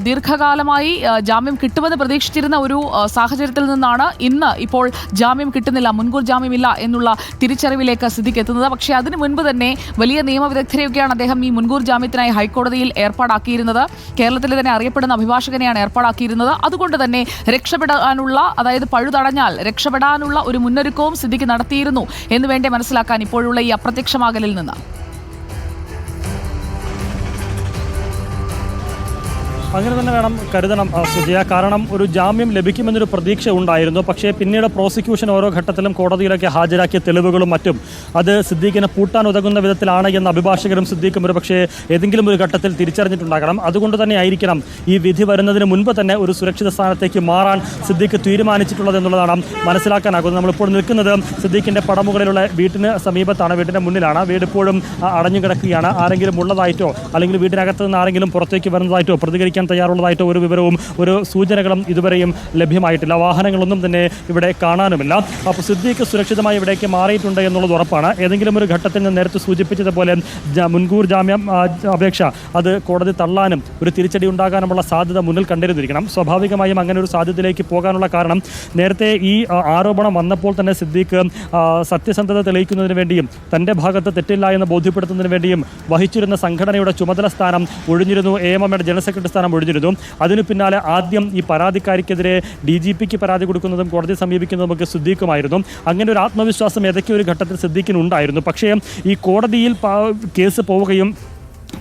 ദീർഘകാലമായി ജാമ്യം കിട്ടുമെന്ന് പ്രതീക്ഷിച്ചിരുന്ന ഒരു സാഹചര്യത്തിൽ നിന്നാണ് ഇന്ന് ഇപ്പോൾ ജാമ്യം കിട്ടുന്നില്ല, മുൻകൂർ ജാമ്യമില്ല എന്നുള്ള തിരിച്ചറിവിലേക്ക് സിദ്ദിഖ് എത്തുന്നത്. പക്ഷേ അതിനു മുൻപ് തന്നെ വലിയ നിയമവിദഗ്ധരെയൊക്കെയാണ് അദ്ദേഹം ഈ മുൻകൂർ ജാമ്യത്തിനായി ഹൈക്കോടതിയിൽ ഏർപ്പാടാക്കിയിരുന്നത്. കേരളത്തിലെ തന്നെ അറിയപ്പെടുന്ന അഭിഭാഷകനെയാണ് ഏർപ്പാടാക്കിയിരുന്നത്. അതുകൊണ്ട് തന്നെ രക്ഷപ്പെടാനുള്ള, അതായത് പഴുതടഞ്ഞാൽ രക്ഷപ്പെടാനുള്ള ഒരു മുന്നൊരുക്കവും സിദ്ദിഖ് നടത്തിയിരുന്നു എന്ന് വേണ്ടി മനസ്സിലാക്കാൻ ഇപ്പോഴുള്ള ഈ അപ്രത്യക്ഷമാകലിൽ നിന്ന്. അങ്ങനെ തന്നെ വേണം കരുതണം സുജയ. കാരണം ഒരു ജാമ്യം ലഭിക്കുമെന്നൊരു പ്രതീക്ഷ ഉണ്ടായിരുന്നു. പക്ഷേ പിന്നീട് പ്രോസിക്യൂഷൻ ഓരോ ഘട്ടത്തിലും കോടതിയിലൊക്കെ ഹാജരാക്കിയ തെളിവുകളും മറ്റും അത് സിദ്ദീഖിനെ പൂട്ടാൻ ഉതകുന്ന വിധത്തിലാണ് എന്ന് അഭിഭാഷകരും സിദ്ദീഖും ഒരു പക്ഷേ ഏതെങ്കിലും ഒരു ഘട്ടത്തിൽ തിരിച്ചറിഞ്ഞിട്ടുണ്ടാകണം. അതുകൊണ്ട് തന്നെ ആയിരിക്കണം ഈ വിധി വരുന്നതിന് മുൻപ് തന്നെ ഒരു സുരക്ഷിത സ്ഥാനത്തേക്ക് മാറാൻ സിദ്ദീഖ് തീരുമാനിച്ചിട്ടുള്ളത് എന്നുള്ളതാണ് മനസ്സിലാക്കാനാകുന്നത്. നമ്മളിപ്പോൾ നിൽക്കുന്നത് സിദ്ദീഖിൻ്റെ പടമുകളിലുള്ള വീട്ടിന് സമീപത്താണ്, വീടിൻ്റെ മുന്നിലാണ്. വീട് ഇപ്പോഴും അടഞ്ഞു കിടക്കുകയാണ്. ആരെങ്കിലും ഉള്ളതായിട്ടോ അല്ലെങ്കിൽ വീടിനകത്ത് നിന്ന് ആരെങ്കിലും പുറത്തേക്ക് വരുന്നതായിട്ടോ പ്രതികരിക്കാൻ തയ്യാറുള്ളതായിട്ടോ ഒരു വിവരവും ഒരു സൂചനകളും ഇതുവരെയും ലഭ്യമായിട്ടില്ല. വാഹനങ്ങളൊന്നും തന്നെ ഇവിടെ കാണാനുമില്ല. അപ്പോൾ സിദ്ദീഖ് സുരക്ഷിതമായി ഇവിടേക്ക് മാറിയിട്ടുണ്ട് എന്നുള്ളത് ഉറപ്പാണ്. ഏതെങ്കിലും ഒരു ഘട്ടത്തിൽ നിന്ന് നേരത്തെ സൂചിപ്പിച്ചതുപോലെ മുൻകൂർ ജാമ്യം അപേക്ഷ അത് കോടതി തള്ളാനും ഒരു തിരിച്ചടി ഉണ്ടാകാനുമുള്ള സാധ്യത മുന്നിൽ കണ്ടിരുന്നിരിക്കണം. സ്വാഭാവികമായും അങ്ങനെ ഒരു സാധ്യതയിലേക്ക് പോകാനുള്ള കാരണം നേരത്തെ ഈ ആരോപണം വന്നപ്പോൾ തന്നെ സിദ്ദീഖ് സത്യസന്ധത തെളിയിക്കുന്നതിന് വേണ്ടിയും തൻ്റെ ഭാഗത്ത് തെറ്റില്ല എന്ന് ബോധ്യപ്പെടുത്തുന്നതിന് വേണ്ടിയും വഹിച്ചിരുന്ന സംഘടനയുടെ ചുമതല സ്ഥാനം ഒഴിഞ്ഞിരുന്നു. AMMയുടെ ജനറൽ സെക്രട്ടറി സ്ഥാനം ഒഴിഞ്ഞിരുന്നു. അതിനു പിന്നാലെ ആദ്യം ഈ പരാതിക്കാരിക്കെതിരെ DGPക്ക് പരാതി കൊടുക്കുന്നതും കോടതി സമീപിക്കുന്നതുമൊക്കെ സിദ്ദീഖുമായിരുന്നു. അങ്ങനെ ഒരു ആത്മവിശ്വാസം ഏതൊക്കെ ഒരു ഘട്ടത്തിൽ സിദ്ദീഖിനുണ്ടായിരുന്നു. പക്ഷേ ഈ കോടതിയിൽ കേസ് പോവുകയും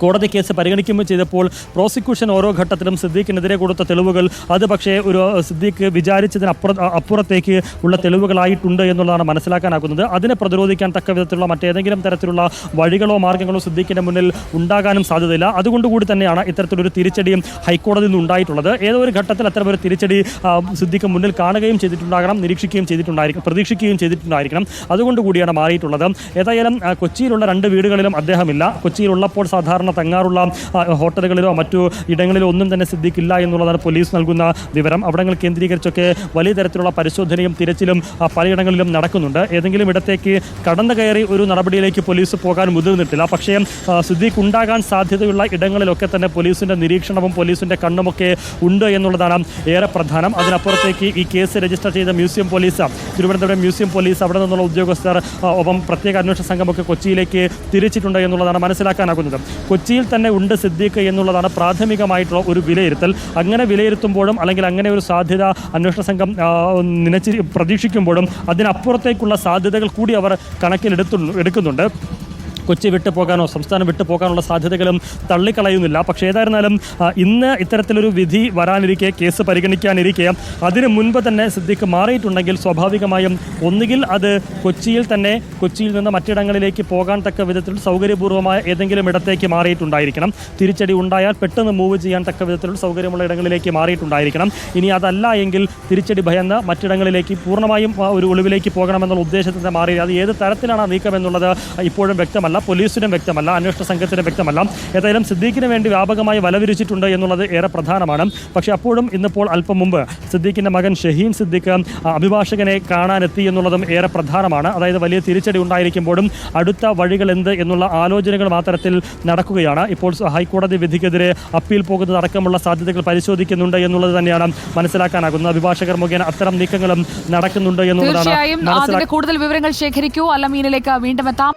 കോടതി കേസ് പരിഗണിക്കുകയും ചെയ്തപ്പോൾ പ്രോസിക്യൂഷൻ ഓരോ ഘട്ടത്തിലും സിദ്ദീഖിനെതിരെ കൊടുത്ത തെളിവുകൾ അത് പക്ഷേ ഒരു സിദ്ദീഖ് വിചാരിച്ചതിന് അപ്പുറത്തേക്ക് ഉള്ള തെളിവുകളായിട്ടുണ്ട് എന്നുള്ളതാണ് മനസ്സിലാക്കാനാകുന്നത്. അതിനെ പ്രതിരോധിക്കാൻ തക്ക വിധത്തിലുള്ള മറ്റേതെങ്കിലും തരത്തിലുള്ള വഴികളോ മാർഗ്ഗങ്ങളോ സിദ്ദീഖിൻ്റെ മുന്നിൽ ഉണ്ടാകാനും സാധ്യതയില്ല. അതുകൊണ്ടുകൂടി തന്നെയാണ് ഇത്തരത്തിലൊരു തിരിച്ചടിയും ഹൈക്കോടതിയിൽ നിന്ന് ഉണ്ടായിട്ടുള്ളത്. ഏതോ ഒരു ഘട്ടത്തിൽ അത്തരമൊരു തിരിച്ചടി സിദ്ദീഖ് മുന്നിൽ കാണുകയും ചെയ്തിട്ടുണ്ടാകണം, നിരീക്ഷിക്കുകയും ചെയ്തിട്ടുണ്ടായിരിക്കും, പ്രതീക്ഷിക്കുകയും ചെയ്തിട്ടുണ്ടായിരിക്കണം. അതുകൊണ്ടുകൂടിയാണ് മാറിയിട്ടുള്ളത്. ഏതായാലും കൊച്ചിയിലുള്ള 2 വീടുകളിലും അദ്ദേഹമില്ല. കൊച്ചിയിലുള്ളപ്പോൾ സാധാരണ തങ്ങാറുള്ള ഹോട്ടലുകളിലോ മറ്റു ഇടങ്ങളിലോ ഒന്നും തന്നെ സിദ്ദീഖ് ഇല്ല എന്നുള്ളതാണ് പോലീസ് നൽകുന്ന വിവരം. അവിടങ്ങൾ കേന്ദ്രീകരിച്ചൊക്കെ വലിയ തരത്തിലുള്ള പരിശോധനയും തിരച്ചിലും പലയിടങ്ങളിലും നടക്കുന്നുണ്ട്. ഏതെങ്കിലും ഇടത്തേക്ക് കടന്നു കയറി ഒരു നടപടിയിലേക്ക് പോലീസ് പോകാൻ മുതിർന്നിട്ടില്ല. പക്ഷേ സിദ്ദീഖ് ഉണ്ടാകാൻ സാധ്യതയുള്ള ഇടങ്ങളിലൊക്കെ തന്നെ പോലീസിൻ്റെ നിരീക്ഷണവും പോലീസിൻ്റെ കണ്ണുമൊക്കെ ഉണ്ട് എന്നുള്ളതാണ് ഏറെ പ്രധാനം. അതിനപ്പുറത്തേക്ക് ഈ കേസ് രജിസ്റ്റർ ചെയ്ത museum police, Thiruvananthapuram museum police, അവിടെ നിന്നുള്ള ഉദ്യോഗസ്ഥർ ഒപ്പം പ്രത്യേക അന്വേഷണ സംഘമൊക്കെ കൊച്ചിയിലേക്ക് തിരിച്ചിട്ടുണ്ട് എന്നുള്ളതാണ് മനസ്സിലാക്കാനാകുന്നത്. കൊച്ചിയിൽ തന്നെ ഉണ്ട് സിദ്ദീഖ് എന്നുള്ളതാണ് പ്രാഥമികമായിട്ടുള്ള ഒരു വിലയിരുത്തൽ. അങ്ങനെ വിലയിരുത്തുമ്പോഴും അല്ലെങ്കിൽ അങ്ങനെ ഒരു സാധ്യത അന്വേഷണ സംഘം പ്രതീക്ഷിക്കുമ്പോഴും അതിനപ്പുറത്തേക്കുള്ള സാധ്യതകൾ കൂടി അവർ കണക്കിലെടുക്കുന്നുണ്ട്. കൊച്ചി വിട്ടു പോകാനോ സംസ്ഥാനം വിട്ടു പോകാനുള്ള സാധ്യതകളും തള്ളിക്കളയുന്നില്ല. പക്ഷേ ഏതായിരുന്നാലും ഇന്ന് ഇത്തരത്തിലൊരു വിധി വരാനിരിക്കെ, കേസ് പരിഗണിക്കാനിരിക്കെ അതിന് മുൻപ് തന്നെ സിദ്ദീഖ് മാറിയിട്ടുണ്ടെങ്കിൽ സ്വാഭാവികമായും ഒന്നുകിൽ അത് കൊച്ചിയിൽ നിന്ന് മറ്റിടങ്ങളിലേക്ക് പോകാൻ തക്ക വിധത്തിൽ സൗകര്യപൂർവ്വമായ ഏതെങ്കിലും ഇടത്തേക്ക് മാറിയിട്ടുണ്ടായിരിക്കണം. തിരിച്ചടി ഉണ്ടായാൽ പെട്ടെന്ന് മൂവ് ചെയ്യാൻ തക്ക വിധത്തിലുള്ള സൗകര്യമുള്ള ഇടങ്ങളിലേക്ക് മാറിയിട്ടുണ്ടായിരിക്കണം. ഇനി അതല്ല എങ്കിൽ തിരിച്ചടി ഭയന്ന് മറ്റിടങ്ങളിലേക്ക് പൂർണ്ണമായും ഒരു ഒളിവിലേക്ക് പോകണമെന്നുള്ള ഉദ്ദേശത്തിൻ്റെ മാറി അത് ഏത് തരത്തിലാണ് നീക്കമെന്നുള്ളത് ഇപ്പോഴും വ്യക്തമല്ല, പോലീസിനും വ്യക്തമല്ല, അന്വേഷണ സംഘത്തിനും വ്യക്തമല്ല. ഏതായാലും സിദ്ദീഖിന് വേണ്ടി വ്യാപകമായി വലവിരിച്ചിട്ടുണ്ട് എന്നുള്ളത് ഏറെ പ്രധാനമാണ്. പക്ഷേ അപ്പോഴും ഇന്നിപ്പോൾ അല്പം മുമ്പ് സിദ്ദീഖിൻ്റെ മകൻ ഷഹീൻ സിദ്ദീഖ് അഭിഭാഷകനെ കാണാനെത്തി എന്നുള്ളതും ഏറെ പ്രധാനമാണ്. അതായത് വലിയ തിരിച്ചടി ഉണ്ടായിരിക്കുമ്പോഴും അടുത്ത വഴികൾ എന്ത് എന്നുള്ള ആലോചനകൾ മാത്രത്തിൽ നടക്കുകയാണ്. ഇപ്പോൾ ഹൈക്കോടതി വിധിക്കെതിരെ അപ്പീൽ പോകുന്നതടക്കമുള്ള സാധ്യതകൾ പരിശോധിക്കുന്നുണ്ട് എന്നുള്ളത് തന്നെയാണ് മനസ്സിലാക്കാനാകുന്നത്. അഭിഭാഷകർ മുഖേന അത്തരം നീക്കങ്ങളും നടക്കുന്നുണ്ട് എന്നുള്ളതാണ്. കൂടുതൽ വിവരങ്ങൾ ശേഖരിക്കൂ. അല്ലമീനിലേക്ക് വീണ്ടും എത്താം.